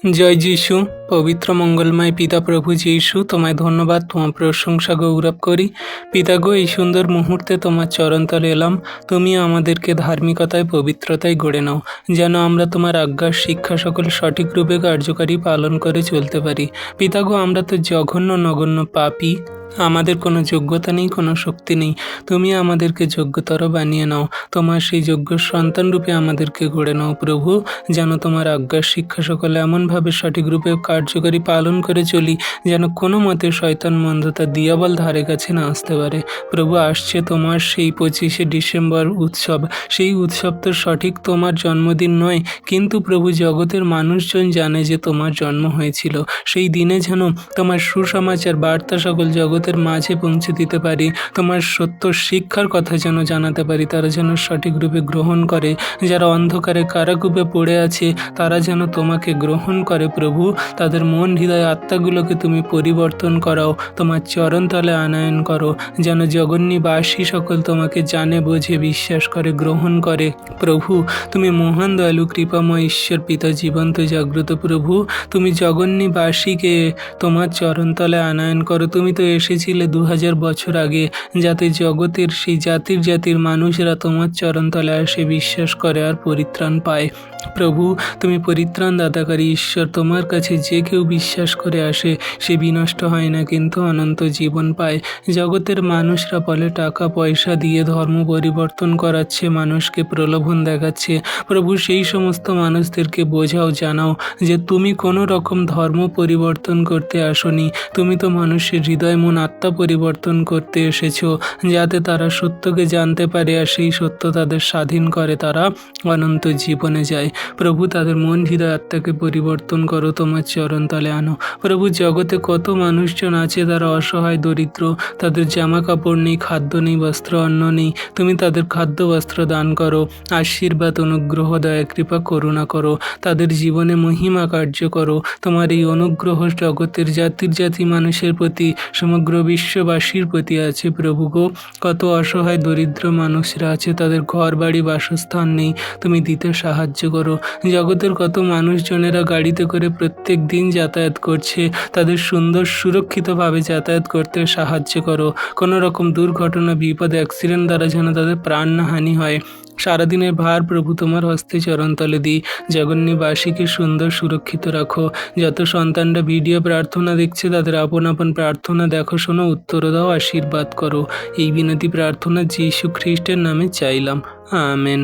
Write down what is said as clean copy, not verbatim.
জয় যীশু। পবিত্র মঙ্গলময় পিতা প্রভু যীশু, তোমায় ধন্যবাদ, তোমার প্রশংসা গৌরব করি। পিতা গো, এই সুন্দর মুহূর্তে তোমার চরণতলে এলাম। তুমি আমাদেরকে ধার্মিকতায়, পবিত্রতায় গড়ে নাও, যেন আমরা তোমার আজ্ঞার শিক্ষা সকল সঠিক রূপে কার্যকারী পালন করে চলতে পারি। পিতা গো, আমরা তো জঘন্য নগণ্য পাপী, আমাদের কোনো যোগ্যতা নেই, কোনো শক্তি নেই। তুমি আমাদেরকে যোগ্যতর বানিয়ে নাও, তোমার সেই যোগ্য সন্তান রূপে আমাদেরকে গড়ে নাও প্রভু, যেন তোমার আজ্ঞার শিক্ষা সকলে এমনভাবে সঠিক রূপে কার্যকারী পালন করে চলি, যেন কোনো মতে শয়তান মন্দতা দিয়াবল ধারে কাছে না আসতে পারে। প্রভু, আসছে তোমার সেই 25শে ডিসেম্বর উৎসব। সেই উৎসব তো সঠিক তোমার জন্মদিন নয়, কিন্তু প্রভু, জগতের মানুষজন জানে যে তোমার জন্ম হয়েছিল। সেই দিনে যেন তোমার সুসমাচার বার্তা সকল জগতের মাঝে পৌঁছে দিতে পারি, তোমার সত্য শিক্ষার কথা যেন জানাতে পারি, তারা যেন সঠিক রূপে গ্রহণ করে। যারা অন্ধকারে কারাকূপে পড়ে আছে, তারা যেন তোমাকে গ্রহণ করে প্রভু। তাদের মন হৃদয় আত্মাগুলোকে তুমি পরিবর্তন করাও, তোমার চরণতলে আনয়ন করো, যেন জগন্যবাসী সকল তোমাকে জানে, বোঝে, বিশ্বাস করে, গ্রহণ করে। প্রভু, তুমি মহান দয়ালু কৃপাময় ঈশ্বর পিতা, জীবন্ত জাগ্রত প্রভু। তুমি জগন্যবাসীকে তোমার চরণতলে আনয়ন করো। তুমি তো এসেছিলে 2000 বছর আগে, যাতে জগতের সেই জাতির মানুষরা তোমার চরণতলে আসে, বিশ্বাস করে আর পরিত্রাণ পায়। প্রভু, তুমি পরিত্রাণ দাতাকারী ঈশ্বর। তোমার কাছে যে কেউ বিশ্বাস করে আসে, সে বিনষ্ট হয় না, কিন্তু অনন্ত জীবন পায়। জগতের মানুষরা বলে টাকা পয়সা দিয়ে ধর্ম পরিবর্তন করাচ্ছে, মানুষকে প্রলোভন দেখাচ্ছে। প্রভু, সেই সমস্ত মানুষদেরকে বোঝাও, জানাও যে তুমি কোনো রকম ধর্ম পরিবর্তন করতে আসনি। তুমি তো মানুষের হৃদয়, মন, আত্মা পরিবর্তন করতে এসেছো, যাতে তারা সত্যকে জানতে পারে, আর সেই সত্য তাদের স্বাধীন করে, তারা অনন্ত জীবনে যায়। প্রভু, তাদের মন, হৃদয়, আত্মাকে পরিবর্তন করো, তোমার চরণতলে আনো। প্রভু, জগতে কত মানুষজন আছে, তারা অসহায়, দরিদ্র, তাদের জামা কাপড় নেই, খাদ্য নেই, বস্ত্র অন্ন নেই। তুমি তাদের খাদ্য বস্ত্র দান করো, আশীর্বাদ, অনুগ্রহ, দয়া, কৃপা, করুণা করো, তাদের জীবনে মহিমা কার্য করো। তোমার এই অনুগ্রহ জগতের জাতি মানুষের প্রতি, সমগ্র বিশ্ববাসীর প্রতি আছে প্রভু গো। কত অসহায় দরিদ্র মানুষরা আছে, তাদের ঘর বাড়ি বাসস্থান নেই, তুমি দিতে সাহায্য করো। জগতের কত মানুষজনেরা গাড়িতে করে প্রত্যেক দিন যাতায়াত করছে, তাদের সুন্দর সুরক্ষিতভাবে যাতায়াত করতে সাহায্য করো। কোনো রকম দুর্ঘটনা, বিপদ, অ্যাক্সিডেন্ট দ্বারা যেন তাদের প্রাণহানি হয়। সারাদিনের ভার প্রভু তোমার হস্তে চরণতলে দিই। জগন্যবাসীকে সুন্দর সুরক্ষিত রাখো। যত সন্তানরা ভিডিও প্রার্থনা দেখছে, তাদের আপন আপন প্রার্থনা দেখো, শোনো, উত্তর দাও, আশীর্বাদ করো। এই বিনতি প্রার্থনা যীশু খ্রিস্টের নামে চাইলাম, আমেন।